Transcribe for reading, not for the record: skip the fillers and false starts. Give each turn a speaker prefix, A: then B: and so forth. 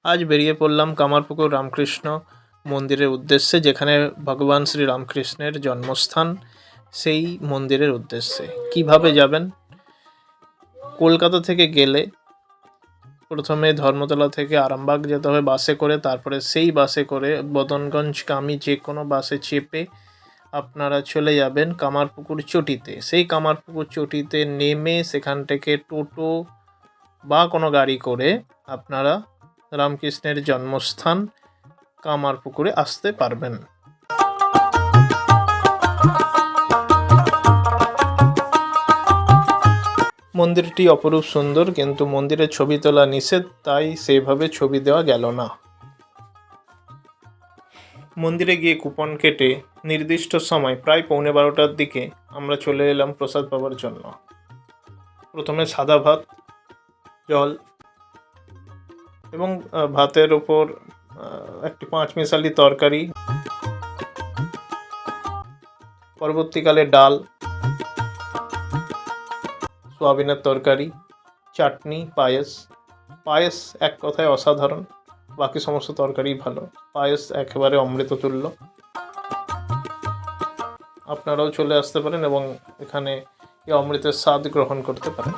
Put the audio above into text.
A: আজ বেরিয়ে পড়লাম কামারপুকুর রামকৃষ্ণ মন্দিরের উদ্দেশ্যে, যেখানে ভগবান শ্রী রামকৃষ্ণের জন্মস্থান। সেই মন্দিরের উদ্দেশ্যে কিভাবে যাবেন? কলকাতা থেকে গেলে প্রথমে ধর্মতলা থেকে আরামবাগ যেতে হবে বাসে করে, তারপরে সেই বাসে করে বদনগঞ্জগামী যে কোনো বাসে চেপে আপনারা চলে যাবেন কামারপুকুর চটিতে। সেই কামারপুকুর চটিতে নেমে সেখান থেকে টোটো বা কোনো গাড়ি করে আপনারা রামকৃষ্ণের জন্মস্থান কামারপুকুরে আসতে পারবেন। মন্দিরটি অপরূপ সুন্দর, কিন্তু মন্দিরে ছবি তোলা নিষেধ, তাই সেভাবে ছবি দেওয়া গেল না। মন্দিরে গিয়ে কুপন কেটে নির্দিষ্ট সময় প্রায় 11:15টার দিকে আমরা চলে এলাম প্রসাদ পাওয়ার জন্য। প্রথমে সাদা ভাত, জল এবং ভাতের ওপর একটি 5 মিশালি তরকারি, পরবর্তীকালে ডাল, সোয়াবিনের তরকারি, চাটনি, পায়েস এক কথায় অসাধারণ। বাকি সমস্ত তরকারি ভালো, পায়েস একেবারে অমৃততুল্য। আপনারাও চলে আসতে পারেন এবং এখানে এই অমৃতের স্বাদ গ্রহণ করতে পারেন।